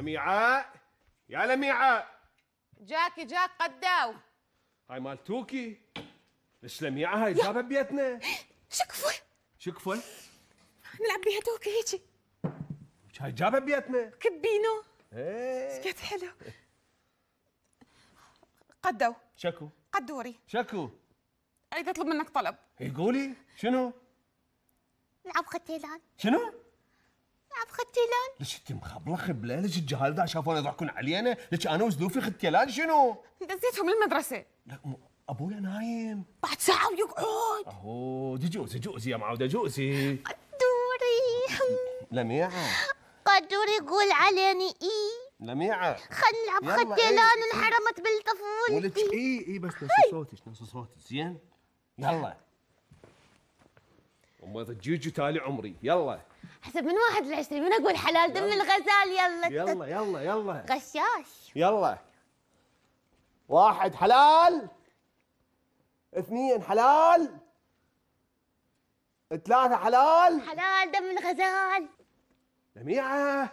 لميعة يا لميعة. جاك قداو. هاي مال توكي. ليش لميعة هاي جابها ببيتنا؟ شكفة نلعب بيها توكي هيجي. هاي جابها ببيتنا. كبينو. ايه سكت حلو. قداو. شكو قدوري. شكو اريد اطلب منك طلب. قولي شنو؟ نلعب ختيلان. شنو؟ نلعب ختيلان. ليش انت مخبله خبله؟ ليش الجهال ده شافونا يضحكون علينا؟ ليش انا وزلوفي ختيلان شنو؟ دزيتهم المدرسه. لا ابويا نايم بعد ساعه ويقعد. اهو جوزي يا معوده جوزي. قدوري. لميعة قدوري قول عليني ايه. لميعة خلينا نلعب ختيلان انحرمت بطفولتي. ولك اي بس نص صوتك زين. يلا ام ضجيج تالي عمري. يلا حسب من 1 ل20 من اقول حلال دم الغزال. يلا غشاش. يلا 1 حلال، 2 حلال، 3 حلال. حلال دم الغزال. لميعة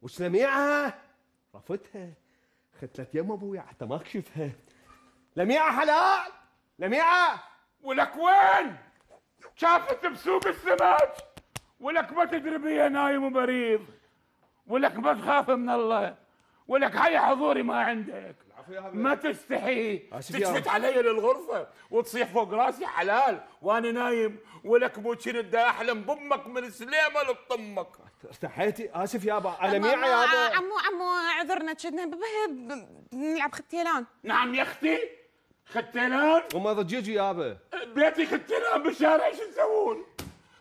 وش لميعة؟ رفتها ختلت يم ابويا حتى ما اكشفها. لميعة حلال. لميعة ولك وين؟ شافت بسوق السمك ولك ما تدري بيا نايم ومريض ولك ما تخاف من الله ولك هاي حضوري ما عندك ما تستحي تشفت علي للغرفة وتصيح فوق راسي حلال وانا نايم ولك موتشين دا احلم بامك من سليمة لطمك. ارتحيتي؟ اسف يابا. لميعة يابا. عمو اعذرنا تشدنا نلعب ختيلان. نعم يا اختي ختيلان. وما ضجيجي يابا. بيتي ختيلان بالشارع ايش تسوون؟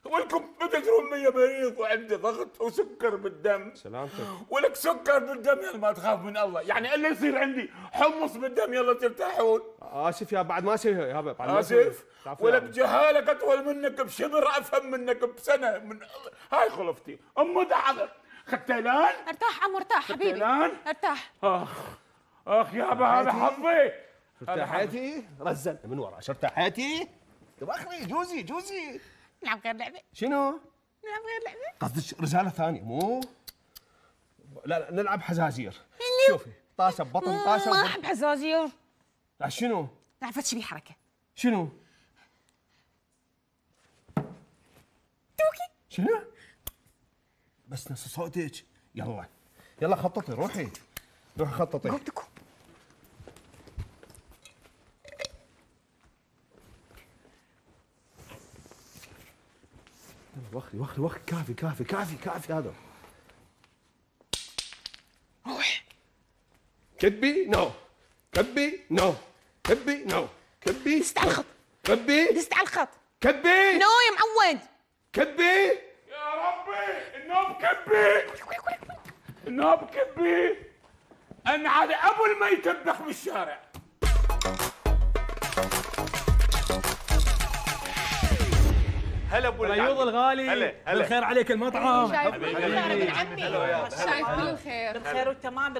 ولكم بتدرون اني مريض وعندي ضغط وسكر بالدم. سلامتك. ولك سكر بالدم يلا ما تخاف من الله، يعني الا يصير عندي حمص بالدم يلا ترتاحون. اسف يا بعد ما اسف يابا. بعد ما اسف. ولك جهالك اطول منك بشبر افهم منك بسنه من هاي خلفتي. حاضر ختيلان. ارتاح عمو ارتاح حبيبي. ختيلان ارتاح. اخ يابا هذا حظي. ارتحيتي؟ رزل من ورا. ارتحيتي؟ تبخري جوزي. نلعب غير لعبه. شنو؟ نلعب غير لعبه. قصدك رسالة ثانية مو؟ لا نلعب حزازير. شوفي طاسة ببطن طاسة ما احب حزازير. لا شنو؟ نلعب فتش بيه حركه. شنو؟ توكي. شنو؟ بس نص صوتك. يلا خططي روحي خططي. قمتكم. وخري كافي هذا. روح. كبي نو دست على الخط. دست على الخط. كبي نو يا معود. كبي. يا ربي النوب كبي انا على ابو الميت يطبخ بالشارع. هلا ابو ريوض الغالي. بالخير عليك المطعم. شايف كل الخير. بالخير والتمام.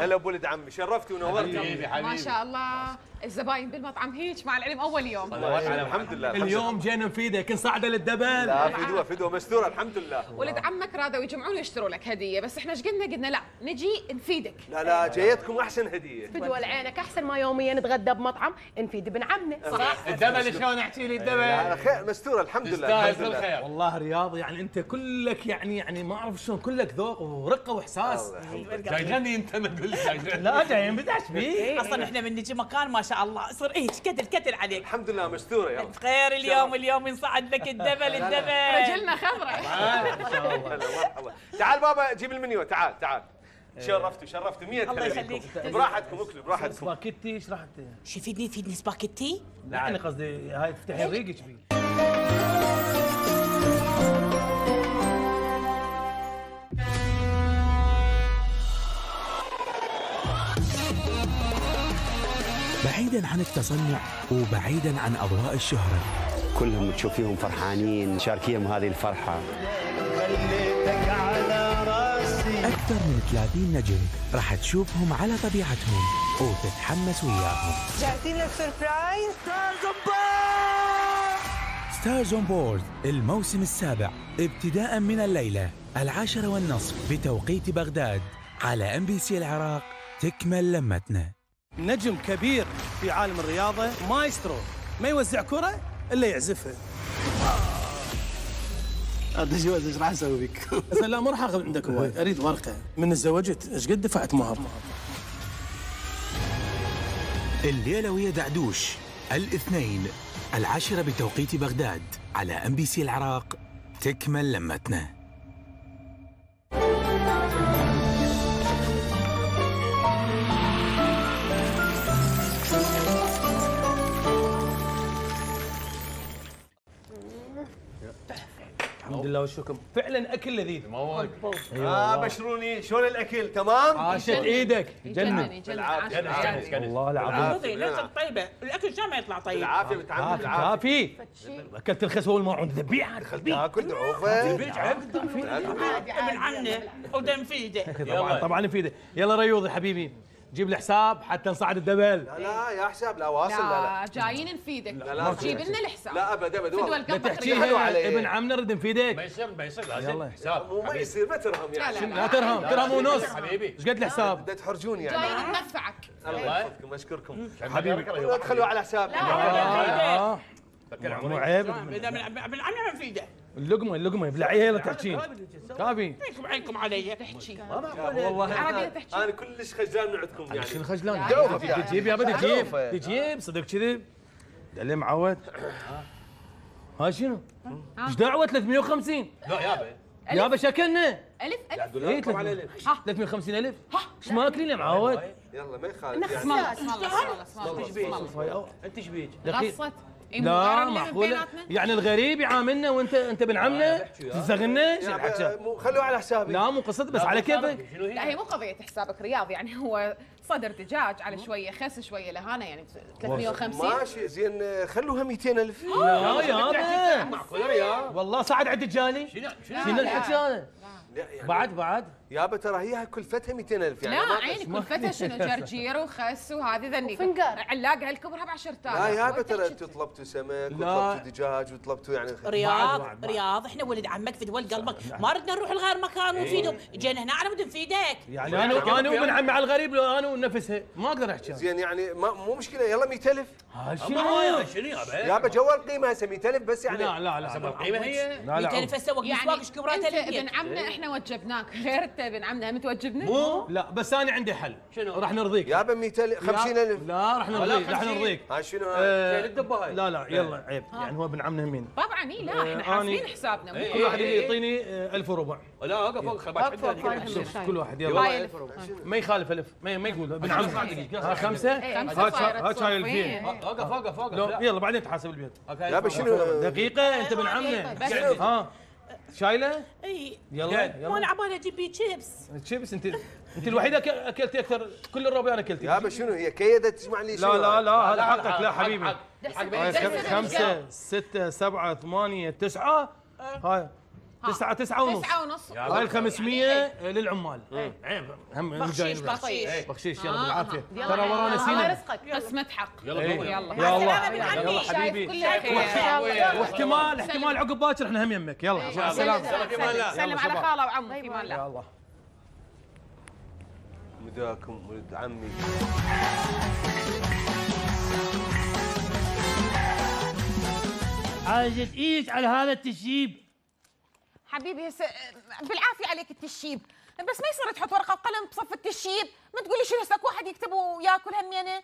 هلا ابو ولد عمي شرفتي ونورتي. ما شاء الله الزباين بالمطعم هيك مع العلم اول يوم. الحمد لله. اليوم جينا نفيدك نصعده للدبل. لا فدوه مستوره الحمد لله. ولد عمك رادوا يجمعون يشتروا لك هديه بس احنا ايش قلنا لا نجي نفيدك. لا جايتكم احسن هديه. فدوه لعينك احسن ما يوميا نتغدى بمطعم نفيد ابن عمنا. صح. الدبل شلون احكي لي الدبل؟ لا خير مستوره الحمد لله. الخير. والله رياض يعني انت كلك يعني ما اعرف شلون كلك ذوق ورقه واحساس. جاي غني انت ما تقول لي لا جايين بداش بيه. اصلا احنا من نجي مكان ما شاء الله يصير كتل عليك. الحمد لله مستوره يلا. بخير اليوم ينصعد لك الدبل. رجلنا خضره. ما شاء الله مرحبا. تعال بابا جيب المنيو. تعال شرفتوا 100 الله يخليك. براحتكم اكلوا براحتكم. سباكيتي ايش راح شو يفيدني سباكيتي؟ لا يعني قصدي هاي تفتحي ريقك فيه. بعيداً عن التصنع وبعيداً عن أضواء الشهرة، كلهم تشوفيهم فرحانين شاركيهم هذه الفرحة. أكثر من 30 نجم راح تشوفهم على طبيعتهم وتتحمس وياهم. جاهزين للسربرايز؟ ستارز اون بورد الموسم السابع ابتداء من الليلة 10:30 بتوقيت بغداد على MBC العراق. تكمل لمتنا. نجم كبير في عالم الرياضة، مايسترو، ما يوزع كرة إلا يعزفها. ايش راح اسوي بك؟ بس لا ما راح اخذ عندك هواي، اريد ورقة. من تزوجت ايش قد دفعت مهر؟ الليلة ويا دعدوش الاثنين 10 بتوقيت بغداد على MBC العراق. تكمل لمتنا. الحمد لله والشكر، فعلا اكل لذيذ. بشروني شلون الاكل تمام؟ عاشت ايدك جنن. والله العظيم ليش طيبه الاكل شو ما يطلع طيب. بالعافيه بتعامل بالعافيه. كافي. اكلت الخس والماعون ذبيحه. تاكل دعوفه. ابن عمنا ودم في ايده. طبعا نفيده. يلا ريوضي حبيبي جيب لي حساب حتى نصعد الدبل. لا يا حساب لا واصل لا جايين نفيدك. لا جيب لنا الحساب. لا ابد ابد فدوى لا القلب تحكيها ابن عمنا نرد نفيدك. ما يصير لازم يلا. حساب. مو ما يصير ما ترهم يعني. لا ترهم ونص حبيبي. ايش قد الحساب؟ بدك تحرجوني يعني. جايين ندفعك. الله يحفظكم اشكركم حبيبي لا تخلوا على حسابي. مو عيب. ابن عمنا من في ايده. اللقمه يبلعيها يلا تحكين. كافي. فيكم عينكم علي. تحكي. والله عربية تحكي. انا كلش خجلان من عندكم يعني. شنو خجلان؟ دعوفة. تجيب يا بدي تجيب صدق كذي. اللي معود. هاي شنو؟ ايش دعوه 350؟ لا يابا شكلنا. ألف ايه 350,000 ايش ماكلين يا معود؟ يلا ما يخالف يعني. اسم الله اسم الله. انت ايش بيك؟ غصت. لا معقوله يعني الغريب يعاملنا وانت بن عمنا تستغلنا ايش الحكي؟ خلوه على حسابي. لا مو قصتي بس على كيفك. لا هي مو قضية حسابك رياض يعني هو صدر دجاج على شوية خس شوية لهانا يعني 350. ماشي زين خلوها 200,000. لا يابا معقوله رياض. والله صعد عد الجاني. شنو الحكي هذا؟ بعد يابا ترى هي كلفتها 200,000 يعني. لا عيني كلفتها شنو جرجير وخس وهذه ذني علاقة هالكبرها ب 10,000. لا يابا ترى انتوا طلبتوا سمك وطلبتوا دجاج وطلبتوا يعني رياض احنا ولد عمك في دول قلبك ما ردنا نروح لغير مكان ونفيدهم جينا هنا على مود نفيدك. يعني انا وابن عمي على الغريب لو انا ونفسها ما اقدر احكي. زين يعني مو مشكله يلا 100,000. شنو يابا جو القيمه هسه 100,000 بس يعني. لا حسب القيمه هي 200,000 هسه وقت يعني ايش كبرات انت ابن عمنا احنا وجبناك غير انت ابن عمنا هم توجبنا؟ مو لا بس انا عندي حل. شنو؟ راح نرضيك. يابا 100,000 50,000. لا راح نرضيك. هاي شنو هاي؟ لا يلا عيب يعني هو ابن عمنا همين. طبعا اي لا احنا حاسبين حسابنا كل واحد يعطيني 1000 وربع. لا اوقف بعد كل واحد يلا ما يخالف 1000 ما يقول ابن عمي. ها 5 هات هاي 2000. اوقف يلا بعدين تحاسب البيت. يابا شنو دقيقة انت ابن عمنا. ها شايله؟ اي يلا وانا عبالي اجيب بي شيبس. شيبس انت الوحيده اكلتي اكثر كل الروبي انا اكلتي. يابا شنو هي كيده تجمع لي شنو؟ لا هذا حقك لا حبيبي. حق 5 6 7 8 9 هاي 9 ونص. 9 ونص. هاي ال 500 للعمال. عيب هم جايين بخشيش يلا بالعافيه. ترى ورانا سنه قسمة حق. يلا يلا حبيبي. واحتمال عقب باكر احنا هم يمك. يلا سلم على خاله وعمه في مان الله. يلا مداكم ولد عمي. عايزة تعيش على هذا التشييب. حبيبي هسه بالعافيه عليك التشييب بس ما يصير تحط ورقه وقلم بصف التشييب ما تقولي شنو هسه واحد يكتب وياكل همينه.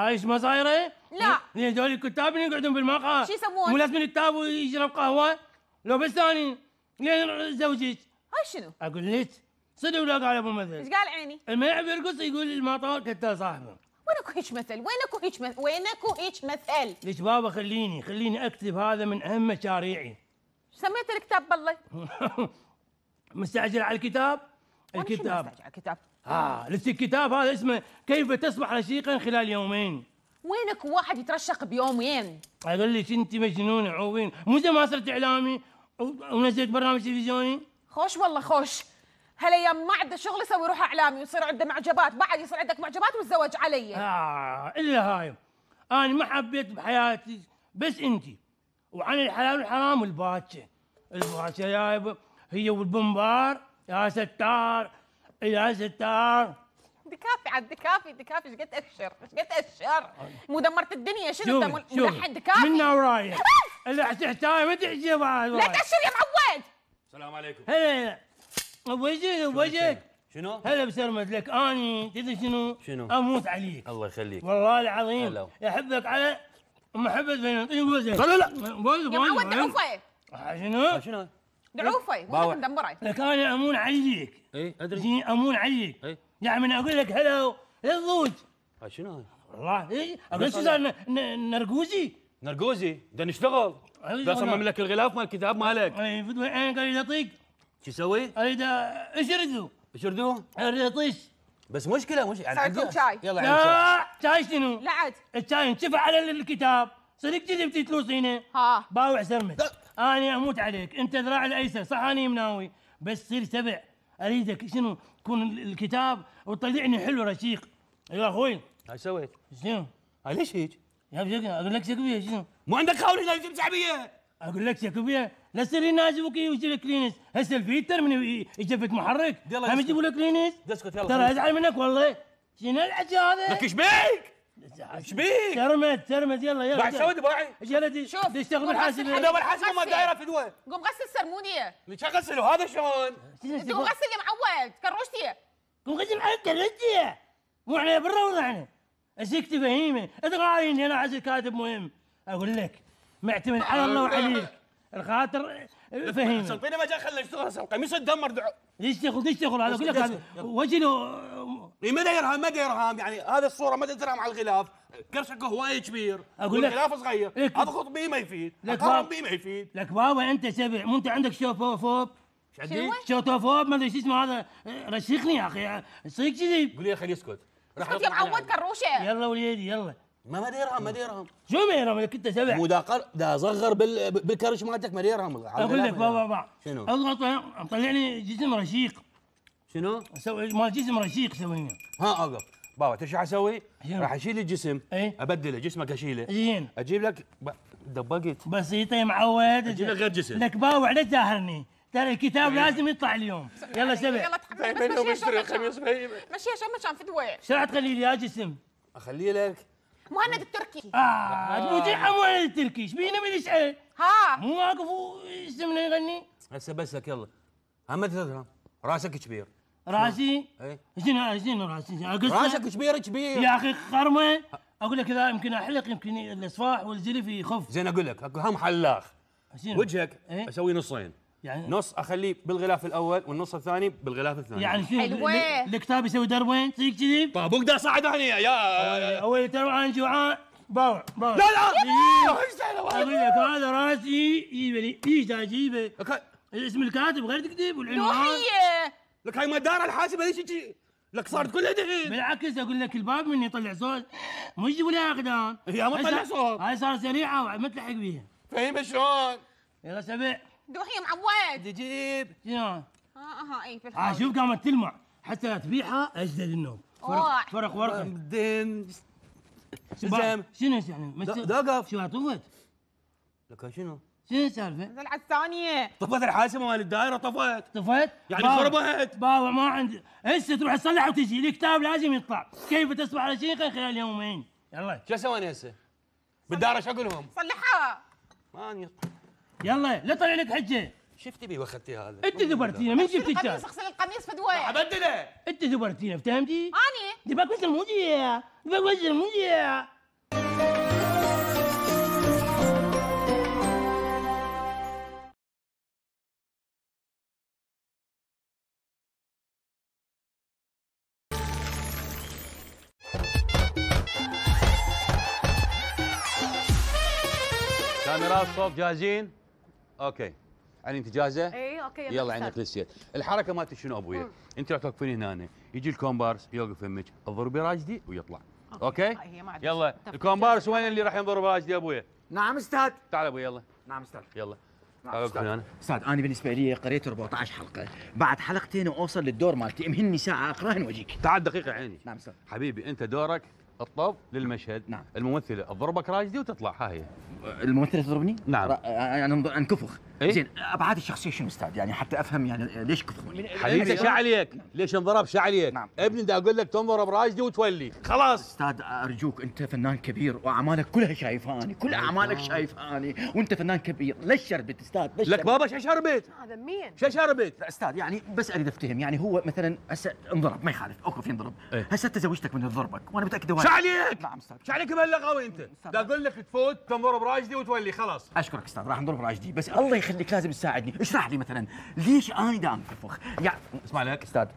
ايش ما صايره؟ لا هذول الكتاب يقعدون بالمقهى شو يسوون؟ مو لازم يكتب ويشرب قهوه لو بس ثاني لين زوجك. هاي شنو؟ اقول لك صدق ولا قال ابو مثل؟ ايش قال عيني؟ لما يعرف يرقص يقول المطار كتاب صاحبه. وينكو هيك مثل؟ وينكو هيك مثل؟ ليش بابا خليني اكتب هذا من اهم مشاريعي. سميت الكتاب بالله؟ مستعجل على الكتاب؟ الكتاب لسه الكتاب هذا اسمه كيف تصبح رشيقا خلال يومين. وينك واحد يترشق بيومين؟ اقول لك انت مجنونه عوين، مو زي ما صرت اعلامي ونزلت برنامج تلفزيوني. خوش والله خوش، هالايام ما عنده شغل يسوي روحه اعلامي ويصير عنده معجبات، بعد يصير عندك معجبات وتزوج علي. الا هاي انا ما حبيت بحياتي بس انت، وعن الحلال والحرام والباتشة جايبه هي والبنبار. يا ستار يا ستار. دكافي عاد دكافي ايش قد اشر مو دمرت الدنيا. شنو انت شوفي ملحن دكافي منا ورايح اللي تحتاج ما تعجب. لا تأشر يا معود. السلام عليكم. هلا وجهك شنو؟ هلا بسرمد لك اني تدري شنو؟ اموت عليك. الله يخليك والله العظيم هلا. يحبك على محبة بين جوزك. لا يا معود دعوفه. شنو؟ دعوفه مو مدمره. لك انا امون عليك. اي ادري. جيني امون عليك. اي يعني من اقول لك هلا للضوج. شنو هاي؟ والله ايش اقول شو صار نرجوزي ده نشتغل. ده اصمم لك الغلاف مال الكتاب مالك. اي فدوى عين قال لي اطيق. شو يسوي؟ اريد اشردو. اشردوه؟ اريد اطيش. بس مشكله يعني صايركم شاي. يلا لا شاي شنو؟ لا عاد الشاي انشفع على الكتاب. صدق كذي بتتلوصينه. ها باوع سرمد. انا اموت عليك انت ذراع الايسر صح اني مناوي بس تصير سبع. اريدك شنو تكون الكتاب وتطلعني حلو رشيق. يا اخوي ايش سويت؟ شنو؟ هاي ليش هيك؟ يا بشكل اقول لك شكويه شنو؟ مو عندك خاوري لازم تمسح بيه. اقول لك شكويه لا تصير نازبك ويجيب لك كلينس. هسه الفيتر من يجفك محرك هم يجيبوا لك كلينس. اسكت يلا ترى ازعل منك والله. شنو الحكي هذا؟ لك ايش بيك؟ ايش بيك؟ ترمد يلا بعد سوي دباعي. جلدي شوف تشتغل بالحاسب. هذا بالحاسب ما دايره فدوه. قوم غسل سرمونيه. اللي غسله هذا شلون؟ انت قوم غسل يا معود كروشتي. قوم غسل على كرتي. مو احنا برا ولا احنا؟ اشيك تفهيمه ادغايني انا عزل كاتب مهم. اقول لك معتمد على الله وعليك الخاطر فهيمه. سلطيني ما جاي خلنا نشتغل القميص تدمر. تشتغل هذا اقول لك وجهه ما يرهم يعني هذه الصوره ما تدرهم على الغلاف. كرشك هواي كبير اقول لك الغلاف صغير. هذا خط بيه ما يفيد. اقرب بيه ما يفيد. لك بابا انت سبع مو انت عندك شوفوفوب. شنو؟ شوتوفوب ما ادري شو اسمه هذا. رشقني يا اخي صيق كذي. قول لي خليه يسكت. اسكت يا معود كروشه. يلا وليدي يلا. ما ديرهم. شو ما يرهم لك انت سبع. مو دا صغر بالكرش مالتك ما ديرهم. اقول لك بابا شنو؟ اضغط طلعني جسم رشيق. شنو؟ اسوي مال جسم رشيق سوينا. ها اوقف بابا تدري شو اسوي؟ شنو؟ راح اشيل الجسم. ايه؟ ابدله جسمك اشيله. زين اجيب لك دبقت. بسيطه يا معود. اجيب لك غير جسم. لك باوع لا تساهرني ترى الكتاب لازم يطلع اليوم. يلا سبع. يلا تحمل بس مشي شو مشان فدوه. شو راح تخلي لي يا جسم؟ اخليه لك. مهند التركي. المذيع مهند التركي ايش بينا من يسال؟ ها مو واقف يسمنا يغني؟ هسه بس لك يلا. هم تدرهم راسك كبير. راسي؟ اي شنو راسي؟ راسك كبير يا اخي خرمه. اقول لك اذا يمكن احلق يمكن الاصفاح والزلف يخف. زين اقول لك هم حلاخ. وجهك إيه؟ اسوي نصين. يعني نص اخليه بالغلاف الاول والنص الثاني بالغلاف الثاني. يعني شنو الكتاب يسوي دربين تصير كذي؟ طابوك دا صعد هني يا اول ترى انا جوعان. باوع لا اقول لك هذا راسي جيبه لي ايش اجيبه؟ اسم الكاتب غير تكتب والعنوان. لك هاي مدار الحاسب ليش لك صارت كلها دهن. بالعكس اقول لك الباب من يطلع صوت مو يجيبوا لي اقدام. هي ما تطلع صوت. هاي صار سريعه وما تلحق بيها. فاهم شلون؟ يلا سبع. دوحي يا معود. تجيب شنو؟ اي في الحال. شوف قامت تلمع حتى لا تبيعها اجدد النوم. فرق ورقه. بعدين شنو يعني؟ دوقف. شو طفت؟ لك شنو السالفه؟ الزلعه الثانيه. طفت الحاسبه مال الدائره طفت يعني خربت. باوع ما عندي هسه تروح تصلح وتجي الكتاب لازم يطلع. كيف تصبح على شيخه خلال يومين. يلا شو اسوي هسه؟ بالدائره شو اقول لهم؟ صلحها. ماني يلا لا طلع لك حجه. شفت بي واخذتي هذا؟ انت ذبرتينا من جبت الكتاب؟ اغسل القميص فدوه. ابدله. انت ذبرتينا فهمتي؟ اني دباك مثل المذيع دباك مثل المذيع. كاميرات صوت جاهزين؟ اوكي. يعني انت جاهزه؟ اي اوكي يلا عندك للسير. الحركه مالتك شنو ابويا؟ انت راح توقفين هنا، يجي الكومبارس يوقف يمك، تضربي راجدي ويطلع. اوكي؟ يلا الكومبارس وين اللي راح ينضرب راجدي ابويا؟ نعم استاذ. تعال ابوي يلا. نعم استاذ. يلا. نعم اوقف هنا. استاذ انا بالنسبه لي قريت 14 حلقه، بعد حلقتين واوصل للدور مالتي، امهني ساعه اقراهن واجيك. تعال دقيقه عيني. نعم استاذ. حبيبي انت دورك الطب للمشهد. نعم. الممثله تضربك راجدي وتطلع. ها هي الممثله تضربني؟ نعم. يعني انكفخ. إيه؟ زين ابعاد الشخصيه شنو استاذ؟ يعني حتى افهم يعني ليش كفخوني؟ حبيبي شو عليك؟ ليش انضرب؟ شو عليك؟ نعم. ابني دا اقول لك تنضرب راجدي وتولي خلاص. استاذ ارجوك انت فنان كبير واعمالك كلها شايفاني، كل اعمالك شايفاني وانت فنان كبير، ليش شربت استاذ؟ ليش لك بابا شو شربت؟ هذا مين؟ شو شربت؟ لا استاذ يعني بس اريد افتهم، يعني هو مثلا هسه انضرب ما يخالف، اوقف ينضرب، إيه؟ هسه تزوجتك من ضربك وانا متاكد شو عليك؟ نعم استاذ. شو عليك بهاللغوي انت؟ دا اقول لك تفوت تنضرب راجدي وتولي خلاص. اشكرك استاذ، راح نضرب راجدي، بس الله يخليك لازم تساعدني، اشرح لي مثلا ليش انا دا انكفخ؟ يعني اسمع لك استاذ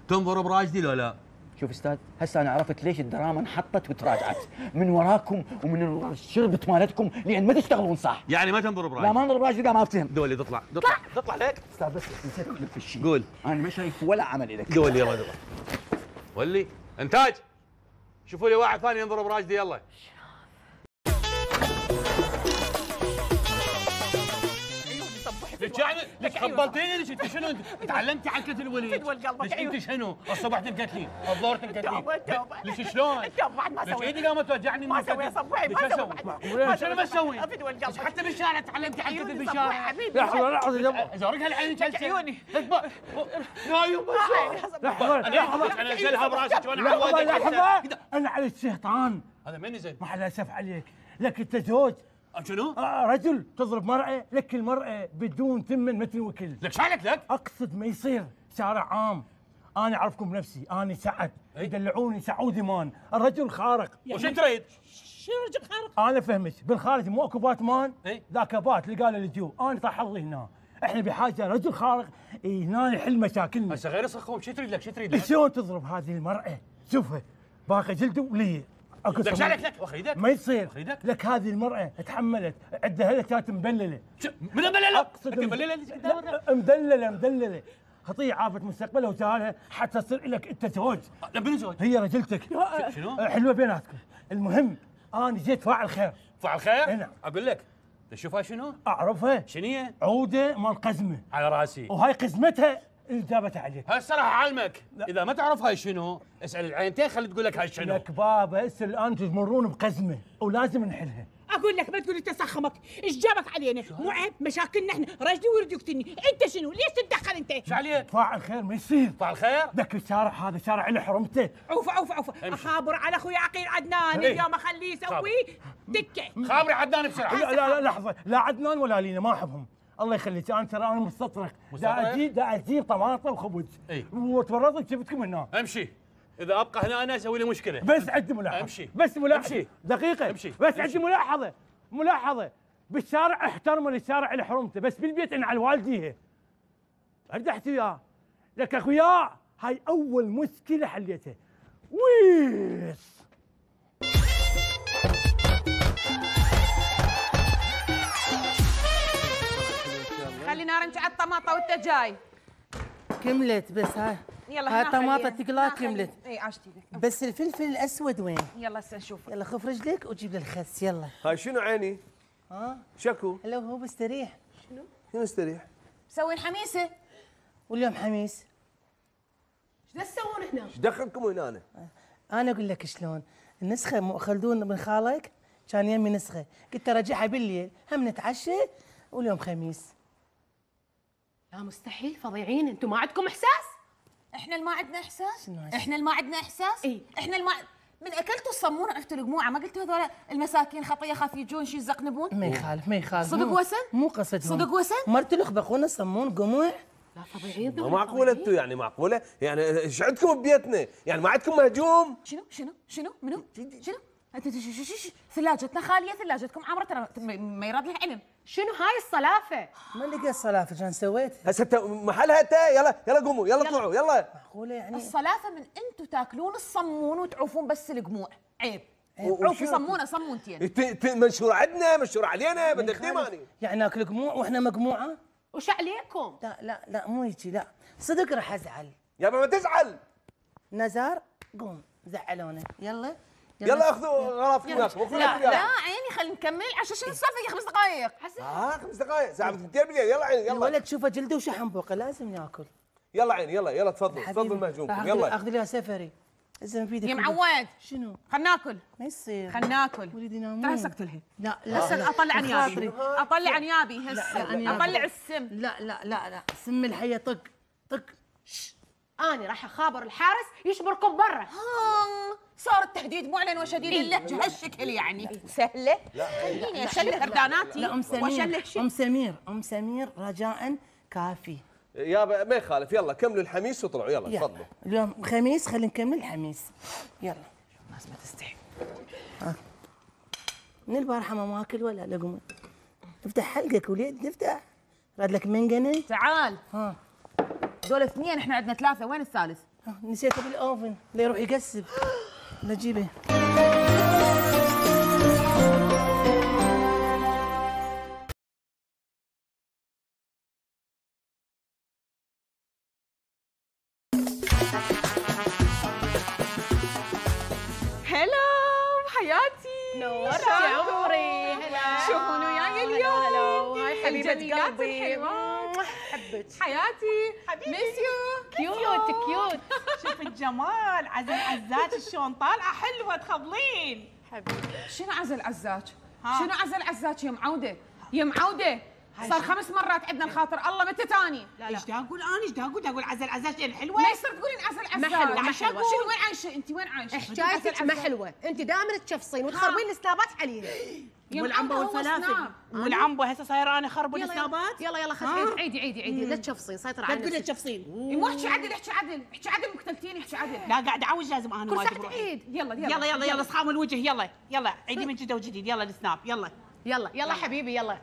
تنضرب راجدي لو لا؟ شوف استاذ هسه انا عرفت ليش الدراما انحطت وتراجعت من وراكم ومن الشربت مالتكم لان ما تشتغلون صح. يعني ما تنضرب راجدي؟ لا ما نضرب راجدي، ما افتهم. دولي تطلع تطلع لك استاذ بس نسيت اقول لك في الشيء. قول. انا ما شايف ولا عمل لك. دولي يلا دولي. ولي انتاج شوفوا لي واحد ثاني ينضرب راجدي يلا. لك يعني لك خبلتيني ليش انت شنو تعلمتي حكة الوليد؟ فدوى قلبك ليش عيوني. انت شنو؟ الصبح تنقتلين، الظهر تنقتلين. ليش شلون؟ التوبة بعد ما ليش سويت. ايدي قامت توجعني ما سوي صبوعي ما سوي معقولة شنو ما تسوي؟ فدوى قلبك. حتى بالشارع تعلمتي حكة عيوني بالشارع. صبوعي حبيبي. لحظة زورك هالعين عيوني. نايم لحظة انا انزلها براسك وانا لحظة انا على الشيطان. هذا من نزل؟ مع الاسف عليك، لك انت زوج شنو؟ رجل تضرب مرأة، لك المرأة بدون ثمن مثل وكل. لك شعلك لك؟ اقصد ما يصير شارع عام. انا اعرفكم بنفسي، انا سعد يدلعوني سعودي مان، الرجل خارق. وش تريد؟ شنو رجل خارق؟ انا فهمت بالخارج مو اكو باتمان؟ إيه؟ ذاك بات اللي قال الجو، انا طاح حظي هنا. احنا بحاجه رجل خارق هنا يحل مشاكلنا. هسه غير صخوم شو تريد لك؟ شو تريد لك؟ شلون تضرب هذه المرأة؟ شوفها باقي جلده ولي. لك شعلك لك واخيدك ما يصير. واخيدك لك هذه المرأة تحملت عندها هلا كانت مبللة. من مبللة؟ اقصد مبللة مدللة خطية عافت مستقبلها وسهالها حتى تصير لك انت زوج. لا من زوج؟ هي رجلتك. شنو؟ حلوة بيناتكم. المهم انا جيت فاعل خير. فعل خير؟ نعم. اقول لك تشوفها شنو؟ اعرفها. شنو هي؟ عودة مال قزمة على راسي. وهاي قزمتها اللي جابتها عليك. هاي الصراحة علمك، إذا ما تعرف هاي شنو، اسأل العينتين خلي تقول لك هاي شنو. لك بابا هسه الان تمرون بقزمة ولازم نحلها. اقول لك ما تقول انت سخمك، ايش جابك علينا؟ مو عيب مشاكلنا احنا، رجلي ويريد يقتلني، انت شنو؟ ليش تتدخل انت؟ ايش عليك؟ فاعل خير ما يصير. فعل خير؟ ذاك الشارع هذا شارع له حرمته. عوف اخابر على اخوي عقيل عدنان إيه. اليوم اخليه يسوي دكه. خابري عدنان بسرعة. لا لحظة، لا عدنان ولا لينا ما احبهم. الله يخليك انا ترى انا مستطرق. دا اجيب طماطم وخبز. إيه. وتورطك شفتكم هنا. امشي. إذا أبقى هنا أنا أسوي لي مشكلة. بس عندي ملاحظة. امشي. بس ملاحظة. امشي. دقيقة. امشي. بس عندي ملاحظة. بالشارع احترموا الشارع اللي حرمته، بس بالبيت انا على والديها. ارد احكي وياه. لك اخويا هاي أول مشكلة حليتها. ويس. خلي نار على الطماطة وانت جاي. كملت بس هاي. يلا هاي هنا طماطة خليها. تقلات هنا كملت. خليها. اي عشتي لك. بس الفلفل الاسود وين؟ يلا هسه نشوف. يلا خف رجلك وجيب لي الخس يلا. هاي شنو عيني؟ ها؟ شكو؟ هلا هو بيستريح. شنو استريح؟ مسوين حميسة. واليوم خميس. ايش تسوون هنا؟ ايش دخلكم هنا انا؟ انا اقول لك شلون، النسخة خلدون بن خالك كان يمي نسخة، قلت ارجعها بالليل، هم نتعشى واليوم خميس. لا مستحيل فظيعين، انتم ما عندكم احساس؟ احنا اللي ما عندنا احساس؟ شنو احنا اللي ما عندنا احساس؟ اي احنا اللي ما من اكلتوا الصمون عرفتوا الجموعه، ما قلتوا هذول المساكين خطيه خاف يجون شي يزقنبون؟ ما يخالف صدق وسن؟ مو قصدهم. صدق وسن؟ مرت لخبقونا صمون قموع. لا فظيعين. ما معقولة انتم يعني معقولة؟ يعني ايش عندكم ببيتنا؟ يعني ما عندكم مهجوم؟ شنو؟ منو؟ شنو؟ انت ثلاجتنا خاليه، ثلاجتكم عامره، ترى ما يراد لها علم. شنو هاي الصلافه؟ ما لقى الصلافه كان سويت. هسه محلها تا يلا قوموا يلا اطلعوا يلا. معقوله يعني الصلافه من انتم تاكلون الصمون وتعوفون بس القموع، عيب. عيب. عوفوا صمونتين. منشور عندنا منشور علينا بدك ديماني. يعني ناكل قموع واحنا مقموعه؟ وش عليكم؟ لا مو هيجي، لا صدق راح ازعل. يابا ما تزعل. نزار قوم زعلونا يلا اخذوا غرافكم وياكم. لا عيني خلينا نكمل عشان شنو السالفه؟ 5 دقائق. 5 دقائق ساعة 2 بالليل. يلا عيني يلا. الولد شوفه جلده وشحم فوقه لازم ياكل. يلا عيني يلا تفضل مهجومكم يلا. اخذ لها سفري. الزلمه بيدك يا معود شنو؟ خلنا ناكل. ما يصير خلنا ناكل. وليدي نامون. تعال سكت لها. لا لا هسه اطلع انيابي. خاطري. اطلع انيابي هسه. اطلع السم. لا سم الحيه طق. انا راح اخابر الحارس يشبركم برا. صار التهديد معلن وشديد اللهجه هالشكل يعني. سهله؟ خليني اشله هرداناتي. لا ام سمير رجاء كافي. يابا ما يخالف، يلا كملوا الحميس وطلعوا، يلا تفضلوا. اليوم خميس، خلينا نكمل الحميس. يلا الناس ما تستحي. من البارحه ما ماكل ولا لقمه. افتح حلقك وليد، افتح. راد لك منقنه. تعال. دول اثنين، احنا عندنا ثلاثه، وين الثالث؟ نسيته بالاوفن، لا يروح يقسب. نجيبه. هلا حياتي. نورتي عمري. هلا. شوفوني وياي اليوم. هلا. هاي حبيبة قلبي. حبك حياتي. ميسيو. كيوت. شوف الجمال، عزل عزات شلون طالعه حلوه تخبلين. حبيبي شنو عزل عزاج؟ شنو عزل عزاج يا معوده؟ يا معوده صار 5 مرات عندنا الخاطر، الله متى تاني؟ ايش دا اقول انا؟ ايش دا اقول عزل عزاج الحلوه؟ ما يصير تقولين عزل عزاج. ما حلوه ما حلوه. شنو وين عايشه انت؟ وين عايشه؟ حكايتك ما حلوه، انت دائما تشفصين وتخربين السنابات عليها. والعنبه والفلافل والعنبه هسه صايره انا خرب السنابات. يلا عيدي لا تشفصين، سيطر على نفسك. لا تشفصين. مو احكي عدل احكي عدل مقتلتيني، احكي عدل. لا قاعد اعوج، لازم انا واجب اروح. يلا اصحاب الوجه. يلا عيدي من جديد وجديد. يلا السناب. يلا حبيبي يلا.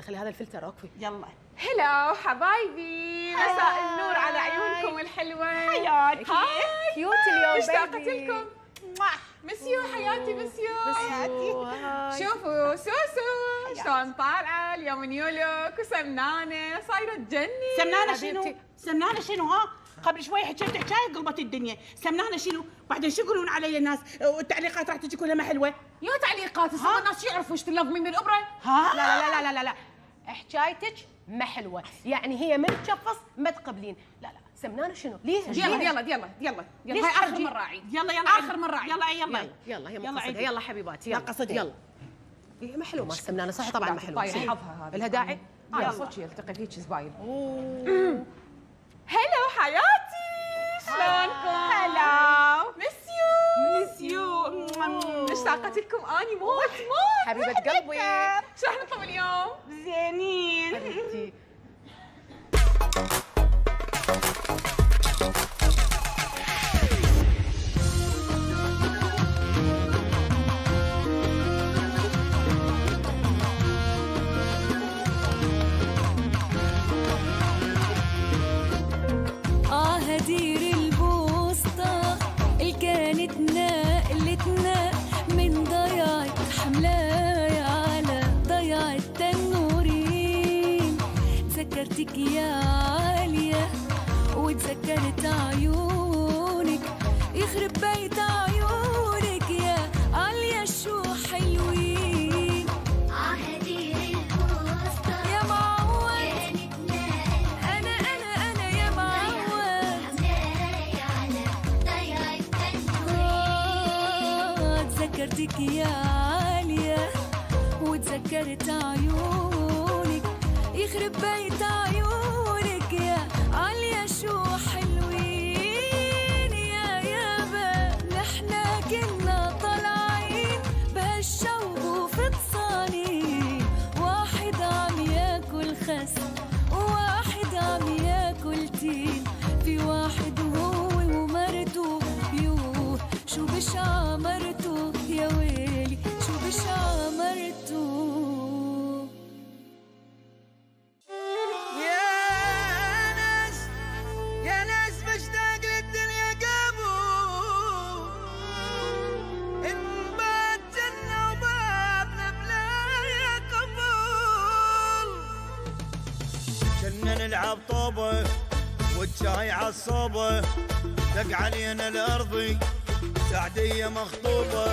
خلي هذا الفلتر اوكي. يلا. هلا حبايبي، مساء النور على عيونكم الحلوه. حياتي. كيوت اليوم. اشتقت لكم. مسيو حياتي. شوفوا سوسو شلون طالعه اليوم، نيو لوك وسمنانه صايره تجني. سمنانه شنو؟ قبل شوي حكيت حكايه قلبت الدنيا. سمنانه شنو؟ بعدين شو يقولون علي الناس؟ والتعليقات راح تجي كلها ما حلوه. يا تعليقات هسه الناس يعرفوا ايش تلظمين من الابره. لا حكايتك ما حلوه، يعني هي من تشفص ما تقبلين. لا سمنانه شنو؟ ليه؟ يلا هاي اخر مره اعيد. يلا اخر مره اعيد. يلا حبيباتي يلا قصدي. يلا هي ما حلوه ما السمنانه صح طبعا ما حلوه. حظها هذه لها داعي. يلا صدق يلتقي فيك زباين. هلا حياتي، شلونكم؟ هلا ميسيو. اشتاقت لكم اني موت حبيبه قلبي. شو راح نطلب اليوم؟ زينين حبيبتي. هدير البوسطة اللي كانت نقلتنا من ضياع حملاي على ضياع التنورين. تذكرتك يا عالية وتذكرت عيونك، يخرب بيت عيونك يا عالية شو حلوين. هدير البوسطة يا معود أنا يا معود. تذكرتك يا عالية وتذكرت عيونك، يخرب بيت عيونك يا عالية شو حلوين. يا يابا نحنا كنا طالعين بهالشوق وفطسانين، واحد عم ياكل خس وواحد عم ياكل تين، في واحد وهو ومرته يوه شو بشع مرته يا ويلي شو بشع مرته. يا ناس بشتاق للدنيا قبل إن بات جنة وبابنا بلايا قبل. كنا نلعب طوبة والشاي عالصوبة، دق علينا الأرضي سعدية مخطوبة.